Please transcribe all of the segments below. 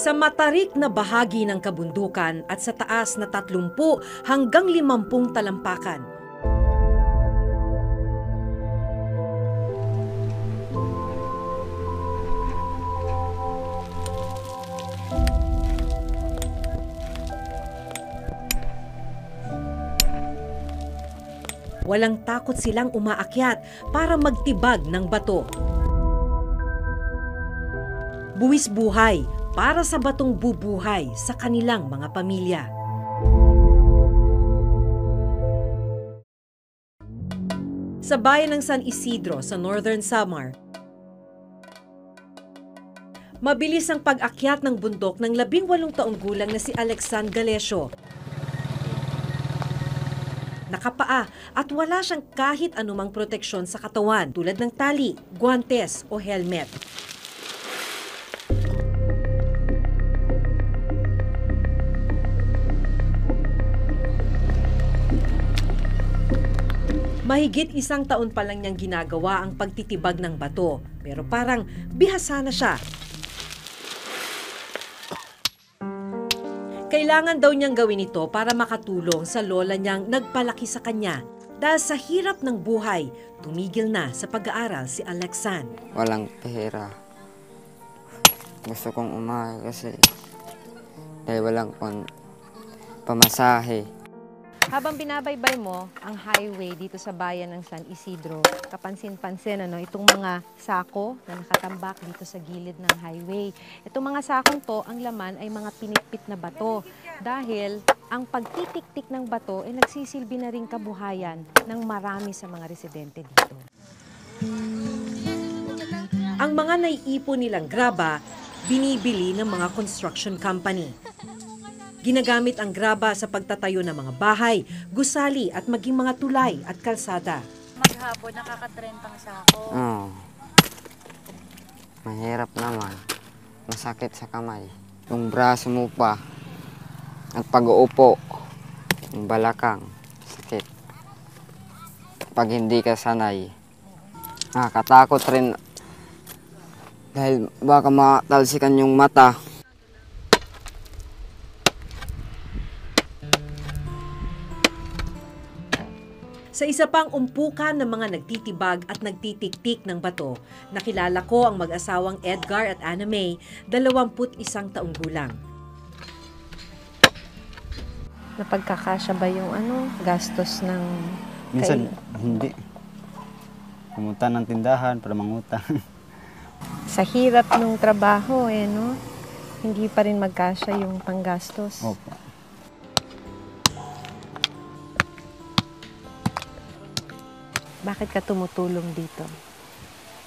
Sa matarik na bahagi ng kabundukan at sa taas na 30 hanggang 50 talampakan. Walang takot silang umaakyat para magtibag ng bato. Buwis buhay para sa batong bubuhay sa kanilang mga pamilya. Sa bayan ng San Isidro sa Northern Samar, mabilis ang pag-akyat ng bundok ng 18 taong gulang na si Alexan Galesio. Nakapaa at wala siyang kahit anumang proteksyon sa katawan tulad ng tali, guwantes o helmet. Mahigit 1 taon pa lang niyang ginagawa ang pagtitibag ng bato, pero parang bihasa na siya. Kailangan daw niyang gawin ito para makatulong sa lola niyang nagpalaki sa kanya. Dahil sa hirap ng buhay, tumigil na sa pag-aaral si Alexan. Walang pera. Gusto kong umahay kasi dahil walang pamasahe. Habang binabaybay mo ang highway dito sa bayan ng San Isidro, kapansin-pansin itong mga sako na nakatambak dito sa gilid ng highway. Itong mga sakong to, ang laman ay mga pinitpit na bato. Dahil ang pagtitik-tik ng bato ay nagsisilbi na rin kabuhayan ng marami sa mga residente dito. Ang mga naiipon nilang graba, binibili ng mga construction company. Ginagamit ang graba sa pagtatayo ng mga bahay, gusali at maging mga tulay at kalsada. Maghapon, nakaka-30 sako. Oo. Mahirap naman. Masakit sa kamay. Yung braso mo pa. At pag-uupo. Yung balakang. Sakit. Pag hindi ka sanay. Nakakatakot rin. Dahil baka matalsikan yung mata. Sa isa pang umpukan ng mga nagtitibag at nagtitiktik ng bato, nakilala ko ang mag-asawang Edgar at Anna May, 21 taong gulang. Napagkakasya ba yung gastos ng... Minsan, hindi. Pumunta ng tindahan para mangutang. Sa hirap ng trabaho, hindi pa rin magkasya yung panggastos. Opo. Bakit ka tumutulong dito?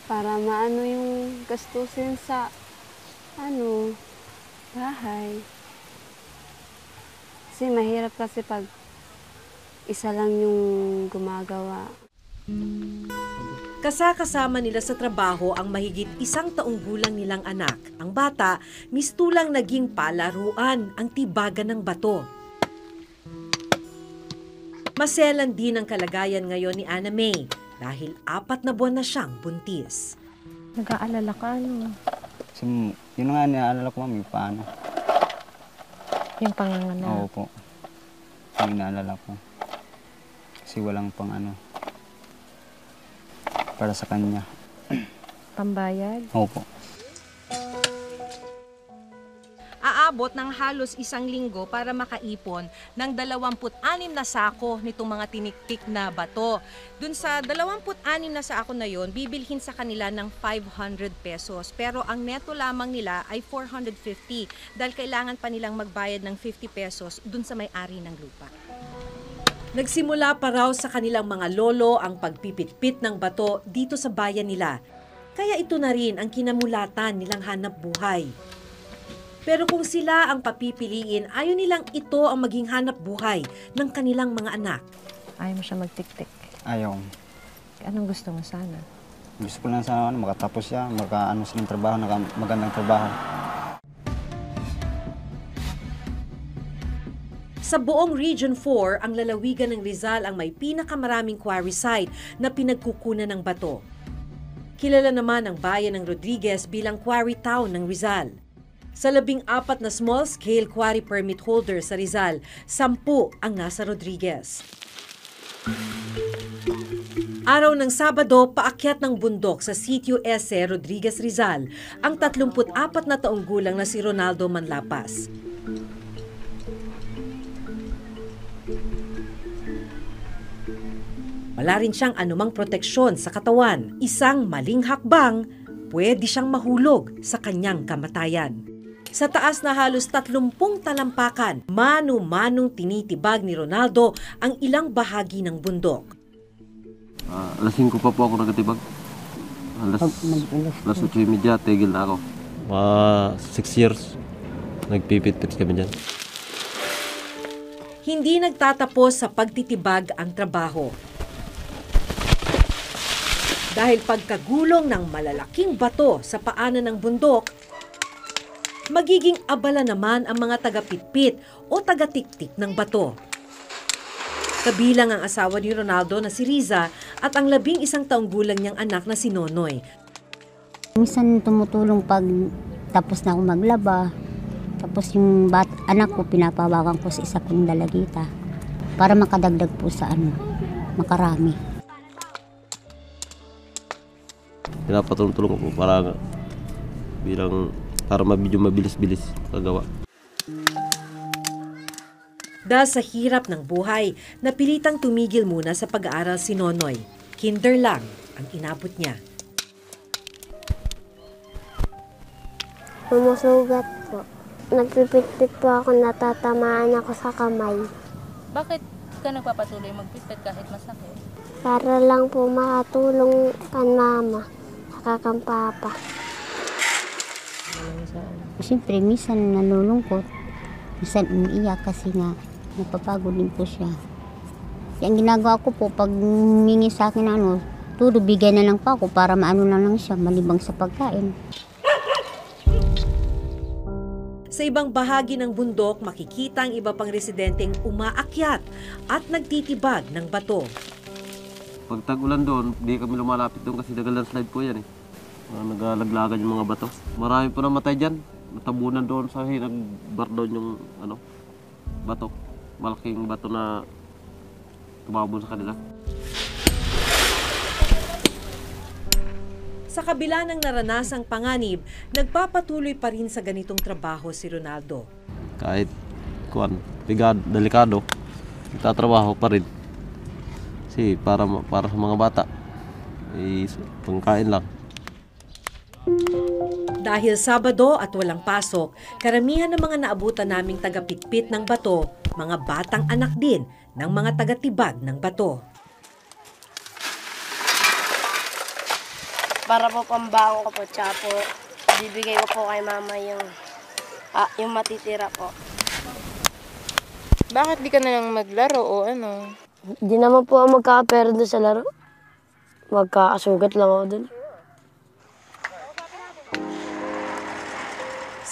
Para maano yung gastusin sa bahay. Kasi mahirap kasi pag isa lang yung gumagawa. Kasama nila sa trabaho ang mahigit 1 taong gulang nilang anak. Ang bata, mistulang naging palaruan ang tibagan ng bato. Maselan din ang kalagayan ngayon ni Anna May dahil 4 na buwan na siyang buntis. Nag-aalala ka, So, yun nga niaalala ko, mami, paano? Yung panganganak. Oo po. Yung inaalala ko. Kasi walang para sa kanya. Pambayad? Opo. Aabot ng halos 1 linggo para makaipon ng 26 na sako nitong mga tiniktik na bato. Dun sa 26 na sako na yon, bibilhin sa kanila ng 500 pesos. Pero ang neto lamang nila ay 450 dahil kailangan pa nilang magbayad ng 50 pesos dun sa may-ari ng lupa. Nagsimula pa raw sa kanilang mga lolo ang pagpipitpit ng bato dito sa bayan nila. Kaya ito na rin ang kinamulatan nilang hanap buhay. Pero kung sila ang papipiliin, ayaw nilang ito ang maging hanap buhay ng kanilang mga anak. Ayaw mo siya magtik-tik. Ayaw. Anong gusto mo sana? Gusto ko lang sana makatapos siya, silang trabaho, magandang trabaho. Sa buong Region 4, ang lalawigan ng Rizal ang may pinakamaraming quarry site na pinagkukunan ng bato. Kilala naman ang bayan ng Rodriguez bilang quarry town ng Rizal. Sa 14 na small-scale quarry permit holder sa Rizal, 10 ang nasa Rodriguez. Araw ng Sabado, paakyat ng bundok sa Sitio S. Rodriguez Rizal ang 34 na taong gulang na si Ronaldo Manlapas. Wala rin siyang anumang proteksyon sa katawan. Isang maling hakbang, pwede siyang mahulog sa kanyang kamatayan. Sa taas na halos 30 talampakan, mano-manong tinitibag ni Ronaldo ang ilang bahagi ng bundok. Alas 5 pa po ako nagatibag. Alas 8:30, tigil na ako. 6 years, nagpipit-pit kami dyan. Hindi nagtatapos sa pagtitibag ang trabaho. Dahil pagkagulong ng malalaking bato sa paanan ng bundok, magiging abala naman ang mga taga-pitpit o taga-tiktik ng bato. Kabilang ang asawa ni Ronaldo na si Riza at ang 11 taong gulang niyang anak na si Nonoy. Minsan tumutulong pag tapos na ako maglaba. Tapos yung anak ko pinapawakan ko sa isa kong dalagita para makadagdag po sa makarami. Pinapatulong-tulong ko para medyo mabilis-bilis kagawa. Dahil sa hirap ng buhay, napilitang tumigil muna sa pag-aaral si Nonoy. Kinder lang ang inabot niya. Sumusugat po. Nagpipit-pit po ako, natatamaan ako sa kamay. Bakit ka nagpapatuloy magpipit kahit masakit? Para lang po makatulong kan mama, saka kan papa. Siyempre, minsan nalulungkot. Minsan umiiyak kasi nga napapagod din po siya. Ang ginagawa ko po, pag humingi sa akin todo bigay na lang pa ako para maano lang siya, malibang sa pagkain. Sa ibang bahagi ng bundok, makikita ang iba pang residenteng umaakyat at nagtitibag ng bato. Pag tag-ulan doon, di kami lumalapit doon kasi nag-landslide po yan eh. Nagalaglagan yung mga bato. Marami po namatay dyan. Natabunan doon sa nagbar doon yung bato. Malaking bato na tumabon sa kanila. Sa kabila ng naranasang panganib, nagpapatuloy pa rin sa ganitong trabaho si Ronaldo. Kahit delikado, nagtatrabaho pa rin. Kasi para sa mga bata, pangkain lang. Dahil Sabado at walang pasok, karamihan ng mga naabutan naming taga-pitpit ng bato, mga batang anak din ng mga taga-tibag ng bato. Para po pambaon ko po, tsaka po bibigay ko po kay mama yung matitira po. Bakit di ka na lang maglaro o ano? Hindi naman po ako magkakapera doon sa laro. Magkakasugat lang ako doon.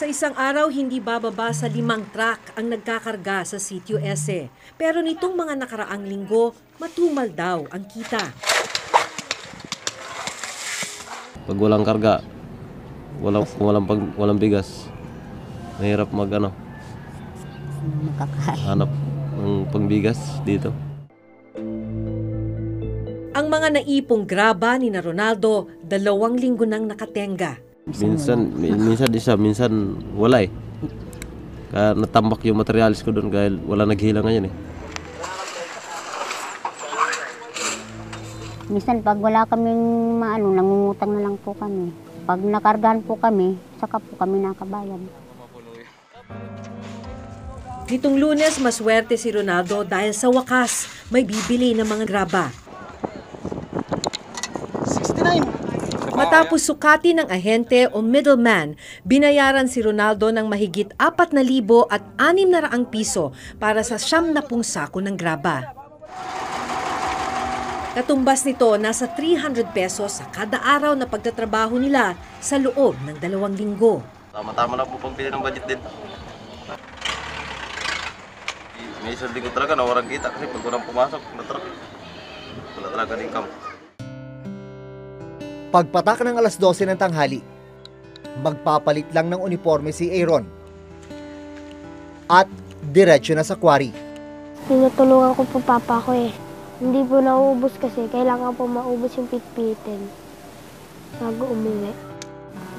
Sa isang araw, hindi bababa sa 5 truck ang nagkakarga sa Sitio S. Pero nitong mga nakaraang linggo, matumal daw ang kita. Pag walang karga, walang bigas, mahirap hanap ng pangbigas dito. Ang mga naipong graba ni na Ronaldo, 2 linggo nang nakatenga. Minsan isa, minsan wala eh. Kaya natambak yung materialis ko doon dahil wala naghila ngayon eh. Minsan pag wala kaming nangungutang na lang po kami. Pag nakargahan po kami, saka po kami nakabayad. Nitong Lunes, maswerte si Ronaldo dahil sa wakas may bibili ng mga graba. 69! Matapos sukati ng ahente o middleman, binayaran si Ronaldo ng mahigit 4,600 piso para sa 70 sako ng graba. Katumbas nito, nasa 300 pesos sa kada araw na pagtatrabaho nila sa loob ng 2 linggo. Tama-tama na po pagbili ng budget din. May isang linggo talaga na walang kita kasi pag walang pumasok, wala talaga income. Pagpatak ng alas 12 ng tanghali, magpapalit lang ng uniforme si Aaron. At diretso na sa quarry. Tinutulungan ko po papa ko eh. Hindi po nauubos kasi kailangan po maubos yung pitpitin bago umuwi.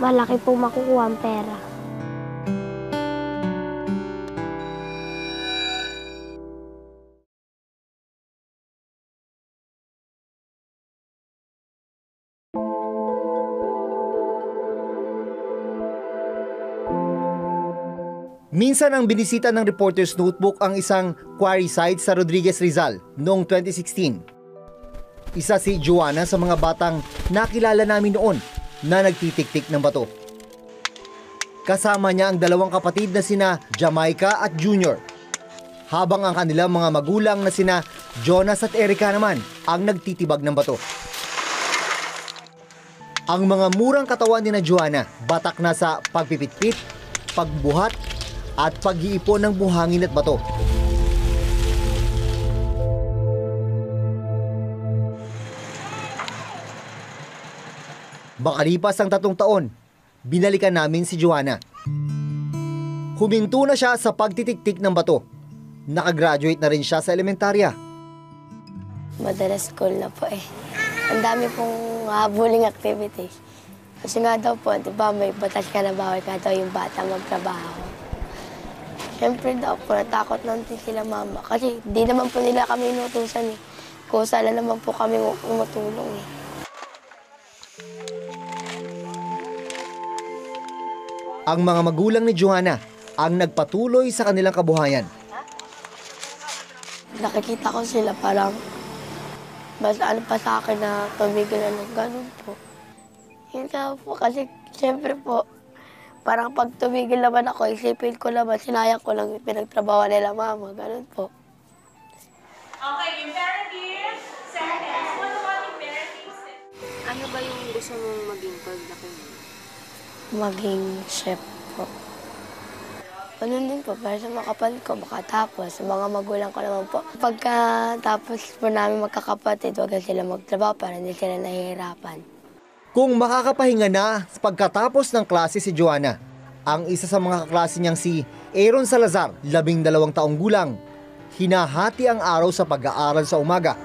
Malaki po makukuha ang pera. Minsan ang binisita ng Reporter's Notebook ang isang quarry site sa Rodriguez, Rizal noong 2016. Isa si Joanna sa mga batang nakilala namin noon na nagtitik-tik ng bato. Kasama niya ang dalawang kapatid na sina Jamaica at Junior. Habang ang kanilang mga magulang na sina Jonas at Erica naman ang nagtitibag ng bato. Ang mga murang katawan ni na Joanna batak na sa pagpipitpit, pagbuhat, at pag-iipon ng buhangin at bato. Makalipas ang 3 taon, binalikan namin si Joanna. Huminto na siya sa pagtitik-tik ng bato. Nakagraduate na rin siya sa elementarya. Madalas school na po eh. Ang dami pong habulling activity. Kasi nga daw po, di ba may batas ka na bawal ka daw yung bata magtrabaho. Siyempre daw po, natakot lang din sila mama. Kasi di naman po nila kami inutusan eh. Kusa lang naman po kami umutulong eh. Ang mga magulang ni Joanna ang nagpatuloy sa kanilang kabuhayan. Nakikita ko sila parang mas ano pa sa akin na tumigil na ng ganun po. Yun nga po kasi siyempre po, parang pag tumigil naman ako, isipin ko naman, sinayang ko lang yung pinagtrabaho nila mama. Ganun po. Okay, yung parenting. Second, what about yung parenting? Ano ba yung gusto mong maging paglaki mo? Maging chef po. Ganun din po, para sa mga kapatid ko, makatapos. Sa mga magulang ko naman po. Pagkatapos po namin magkakapatid, huwag sila magtrabaho para hindi sila nahihirapan. Kung makakapahinga na pagkatapos ng klase si Joanna, ang isa sa mga kaklase niyang si Aaron Salazar, 12 taong gulang, hinahati ang araw sa pag-aaral sa umaga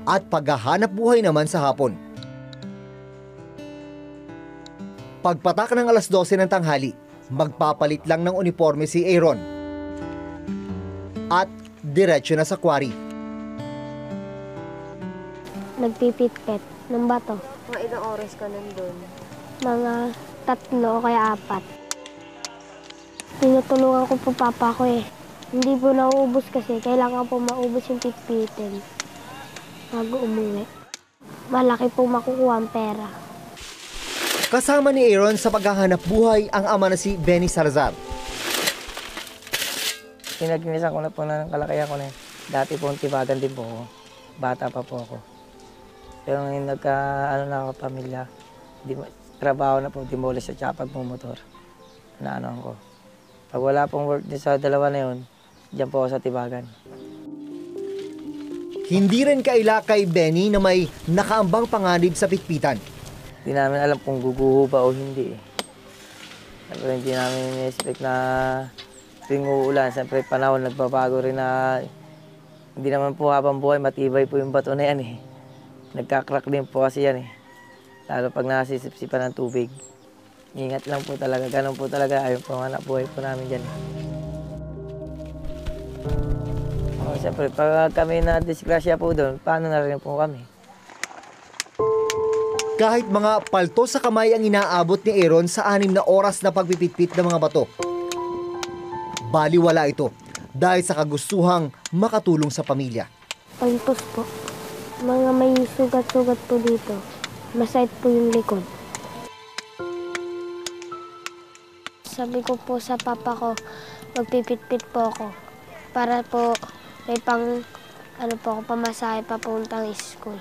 at paghahanap buhay naman sa hapon. Pagpatak ng alas 12 ng tanghali, magpapalit lang ng uniforme si Aaron at diretso na sa quarry. Nagpipit-pit ng bato. Mga ilang oras ka nandun? Mga 3 o kaya 4. Tinutulungan ko po papa ko eh. Hindi po nauubos kasi kailangan po maubos yung pitpitin bago umuwi. Malaki po makukuha ang pera. Kasama ni Aaron sa paghahanap buhay ang ama na si Benny Salazar. Pinaginisan ko na po ng kalakihan ko na yun. Dati po tibagan din po ako. Bata pa po ako. Pero ngayon na ako pamilya, trabaho na po, demolish sa tsaka pagmumotor. Ko. Pag wala pong work din sa dalawa na yun, diyan po ako sa tibagan. Hindi rin kaila kay Benny na may nakaambang panganib sa pitpitan. Hindi namin alam kung guguho ba o hindi. Siyempre hindi namin in-expect na tuwing uulan. Siyempre panahon nagbabago rin na hindi naman po habang buhay matibay po yung bato na yan eh. Nagkakrak din po kasi yan eh. Lalo pag nasisipsipan ng tubig. Ingat lang po talaga. Ganun po talaga. Ayaw po hanap buhay po namin dyan. Siyempre, pag kami na-disgrasya po doon, paano na rin po kami? Kahit mga palto sa kamay ang inaabot ni Aaron sa 6 na oras na pagpipitpit ng mga bato, baliwala ito dahil sa kagustuhang makatulong sa pamilya. Paltos po. Mga may sugat-sugat po dito. Masakit po yung likod. Sabi ko po sa papa ko, magpipit-pit po ako. Para po may pang, pamasahe papuntang school.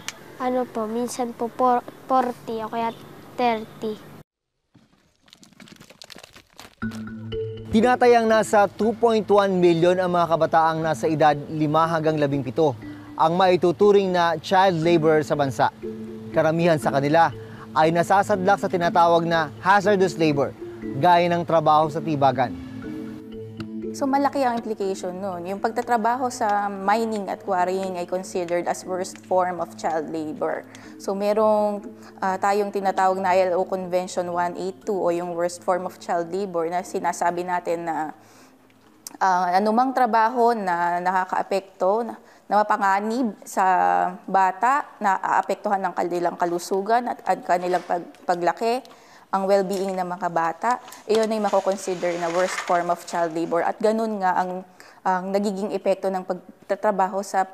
Minsan po 40 o kaya 30. Tinatayang nasa 2.1 milyon ang mga kabataang nasa edad 5 hanggang 17 ang maituturing na child laborer sa bansa. Karamihan sa kanila ay nasasadlak sa tinatawag na hazardous labor, gaya ng trabaho sa tibagan. So malaki ang implication nun. Yung pagtatrabaho sa mining at quarrying ay considered as worst form of child labor. So merong tayong tinatawag na ILO Convention 182 o yung worst form of child labor na sinasabi natin na anumang trabaho na nakakaapekto, na mapanganib sa bata, na aapektuhan ng kanilang kalusugan at kanilang paglaki, ang well-being ng mga bata, iyon ay mako-consider na worst form of child labor. At ganun nga ang nagiging epekto ng pagtatrabaho sa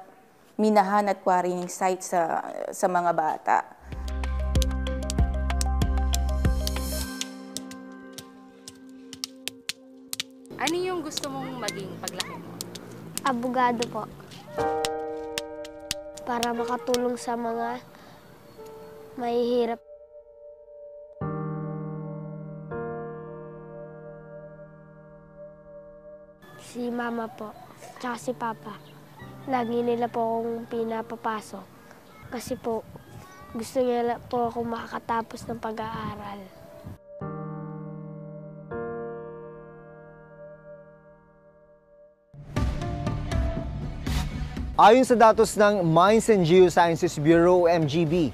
minahan at quarrying sites sa mga bata. Ano yung gusto mong maging paglaki mo? Abogado po. Para makatulong sa mga mahihirap. Si mama po, tsaka si papa. Lagi nila po akong pinapapasok. Kasi po, gusto nila po akong makakatapos ng pag-aaral. Ayon sa datos ng Mines and Geosciences Bureau MGB,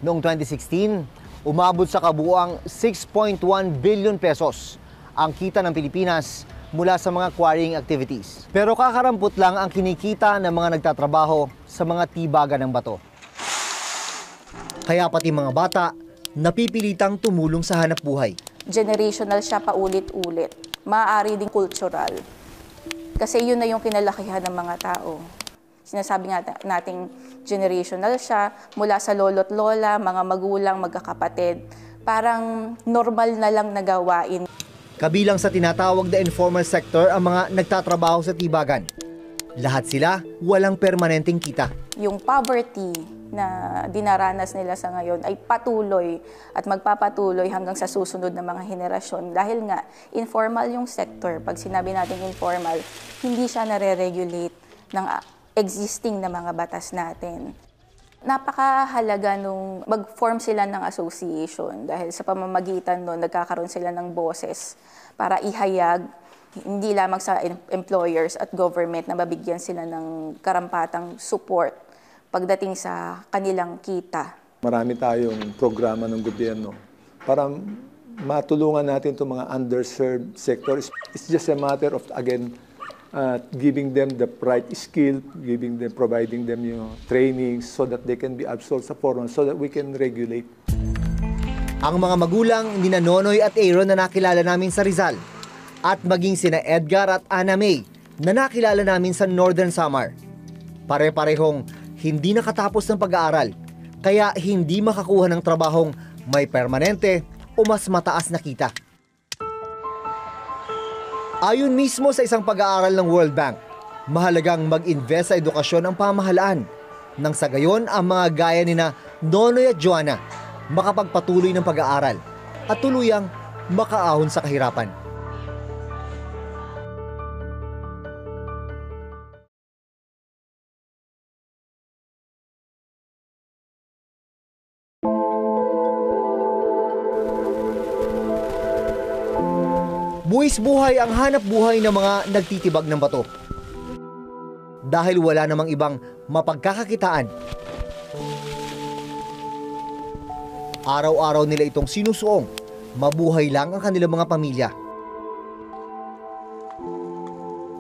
noong 2016, umabot sa kabuuang 6.1 billion pesos ang kita ng Pilipinas mula sa mga quarrying activities. Pero kakarampot lang ang kinikita ng mga nagtatrabaho sa mga tibagan ng bato. Kaya pati mga bata, napipilitang tumulong sa hanap buhay. Generational siya paulit-ulit. Maaari din cultural. Kasi yun na yung kinalakihan ng mga tao. Sinasabi nga nating generational siya, mula sa lolo't lola, mga magulang, magkakapatid. Parang normal na lang na gawain. Kabilang sa tinatawag na informal sector ang mga nagtatrabaho sa tibagan. Lahat sila walang permanenteng kita. Yung poverty na dinaranas nila sa ngayon ay patuloy at magpapatuloy hanggang sa susunod na mga henerasyon. Dahil nga, informal yung sector. Pag sinabi natin informal, hindi siya nare-regulate ng existing na mga batas natin. Napakahalaga nung mag-form sila ng association dahil sa pamamagitan nun, nagkakaroon sila ng boses para ihayag, hindi lamang sa employers at government na mabigyan sila ng karampatang support pagdating sa kanilang kita. Marami tayong programa ng gobyerno para matulungan natin itong mga underserved sectors. It's just a matter of, again, giving them the right skill, providing them training so that they can be absorbed sa forum, so that we can regulate. Ang mga magulang ni Nonoy at Aaron na nakilala namin sa Rizal at maging sina Edgar at Ana May na nakilala namin sa Northern Samar. Pare-parehong hindi nakatapos ng pag-aaral, kaya hindi makakuha ng trabahong may permanente o mas mataas na kita. Ayon mismo sa isang pag-aaral ng World Bank, mahalagang mag-invest sa edukasyon ang pamahalaan nang sa gayon ang mga gaya ni na Nonoy at Joanna makapagpatuloy ng pag-aaral at tuluyang makaahon sa kahirapan. Buwis buhay ang hanap buhay ng mga nagtitibag ng bato. Dahil wala namang ibang mapagkakakitaan. Araw-araw nila itong sinusuong, mabuhay lang ang kanilang mga pamilya.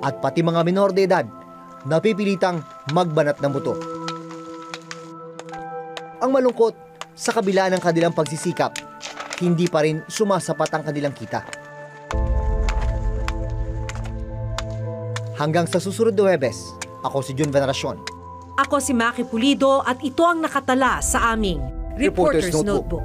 At pati mga minor de edad, napipilitang magbanat ng buto. Ang malungkot, sa kabila ng kanilang pagsisikap, hindi pa rin sumasapat ang kanilang kita. Hanggang sa susunod na Huwebes, ako si Jun Veneracion. Ako si Maki Pulido at ito ang nakatala sa aming Reporter's Notebook.